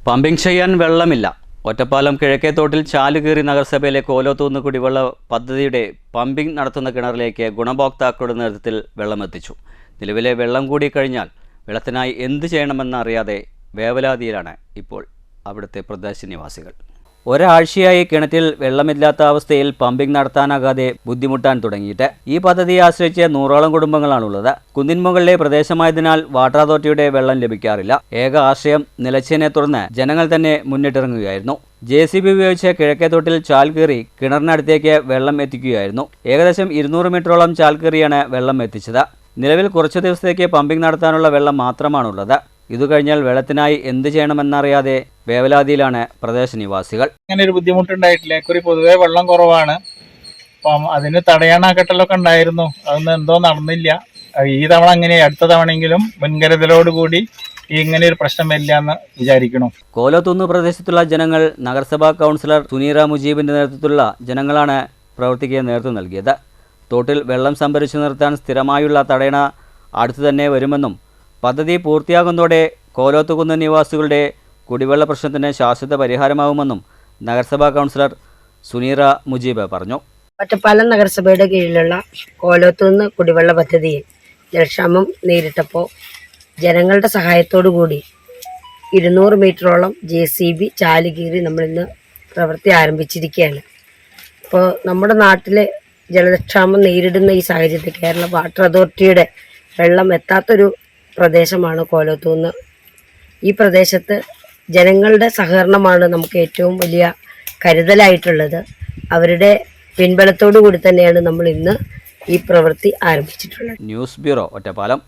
Pumping ചെയ്യാൻ വെള്ളമില്ല. ഒറ്റപ്പാലം കിഴക്കേത്തോട്ടിൽ ചാലുകീറി നഗരസഭയിലെ കോലോത്തൂന്ന് കുടിവെള്ള പദ്ധതിയുടെ പമ്പിംഗ് നടത്തുന്ന കിണറിലേക്ക് ഗുണഭോക്താക്കളുടെ നേതൃത്വത്തിൽ വെള്ളമെത്തിച്ചു. നിലവിലെ വെള്ളം കൂടി കഴിഞ്ഞാൽ വെള്ളത്തിനായി എന്ത് ചെയ്യണമെന്നറിയാതെ വേവലാതിയിലാണ് ഇപ്പോൾ അവിടുത്തെ പ്രദേശനിവാസികൾ. ഒരാഴ്ചയായി കിണറ്റിൽ വെള്ളമില്ലാത്ത അവസ്ഥയിൽ പമ്പിംഗ് നടത്താനാകാതെ ബുദ്ധിമുട്ടാൻ തുടങ്ങിയിട്ട് ഈ പദ്ധതിയെ ആശ്രയിച്ച് 100ഓളം കുടുംബങ്ങളാണുള്ളത്. കുന്നിൻ മുകളിലെ പ്രദേശമായതിനാൽ വാട്ടർ അതോറിറ്റിയുടെ വെള്ളം ലഭിക്കാറില്ല. ഏക ആശ്രയം നിലച്ചതിനെ തുടർന്ന് ജനങ്ങൾ തന്നെ മുന്നിട്ടിറങ്ങുകയായിരുന്നു. JCB ഉപയോഗിച്ച് കിഴക്കേത്തോട്ടിൽ ചാൽ കീറി കിണറിനടുത്തേക്ക് വെള്ളം എത്തിക്കുകയായിരുന്നു. ഏകദേശം 200 മീറ്ററോളം ചാൽ കീറിയാണ് വെള്ളം എത്തിച്ചത്. നിലവിൽ കുറച്ചു ദിവസത്തേക്ക് പമ്പിംഗ് നടത്താനുള്ള വെള്ളം മാത്രമാണുള്ളത്. ഇതു കഴിഞ്ഞാൽ വെള്ളത്തിനായി എന്ത് ചെയ്യണമെന്നറിയാതെ വേവലാതിയിലാണ് പ്രദേശനിവാസികൾ. അങ്ങനെ ഒരു ബുദ്ധിമുട്ടുണ്ടായിട്ടില്ല. ഇക്കുറി പൊതുവെ വെള്ളം കുറവാണ്. അപ്പം അതിന് തടയണക്കെട്ടലൊക്കെ ഉണ്ടായിരുന്നു. അതൊന്നും എന്തോ നടന്നില്ല. ഈ തവണ അങ്ങനെ അടുത്ത തവണയെങ്കിലും മുൻകരുതലോടുകൂടി ഇങ്ങനെ ഒരു പ്രശ്നം വരില്ല എന്ന് വിചാരിക്കണം. കോലോത്തൂന്ന് പ്രദേശത്തുള്ള ജനങ്ങൾ നഗരസഭാ കൗൺസിലർ സുനീറ മുജീബിന്റെ നേതൃത്വത്തിലുള്ള ജനങ്ങളാണ് പ്രവർത്തിക്കാൻ നേതൃത്വം നൽകിയത്. തോട്ടിൽ വെള്ളം സംഭരിച്ചു നിർത്താൻ സ്ഥിരമായുള്ള തടയണ അടുത്തു തന്നെ വരുമെന്നും പദ്ധതി പൂർത്തിയാകുന്നതോടെ കോലോത്തുകുന്ന് നിവാസികളുടെ കുടിവെള്ള പ്രശ്നത്തിന് ശാശ്വത പരിഹാരമാകുമെന്നും നഗരസഭാ കൗൺസിലർ സുനീറ മുജീബ് പറഞ്ഞു. ഒറ്റപ്പാലം നഗരസഭയുടെ കീഴിലുള്ള കോലോത്തുകുന്ന് കുടിവെള്ള പദ്ധതിയിൽ ജലക്ഷാമം നേരിട്ടപ്പോൾ ജനങ്ങളുടെ സഹായത്തോടു കൂടി 200 മീറ്ററോളം JCB ചാലുകീറി നമ്മളിന്ന് പ്രവൃത്തി ആരംഭിച്ചിരിക്കുകയാണ്. അപ്പോൾ നമ്മുടെ നാട്ടിലെ ജലക്ഷാമം നേരിടുന്ന ഈ സാഹചര്യത്തിൽ കേരള വാട്ടർ അതോറിറ്റിയുടെ വെള്ളം എത്താത്തൊരു പ്രദേശമാണ് കോലോത്തൂന്ന്. ഈ പ്രദേശത്ത് ജനങ്ങളുടെ സഹകരണമാണ് നമുക്ക് ഏറ്റവും വലിയ കരുതലായിട്ടുള്ളത്. അവരുടെ പിൻബലത്തോടു കൂടി തന്നെയാണ് നമ്മൾ ഇന്ന് ഈ പ്രവൃത്തി ആരംഭിച്ചിട്ടുള്ളത്. News bureau, Ottapalam.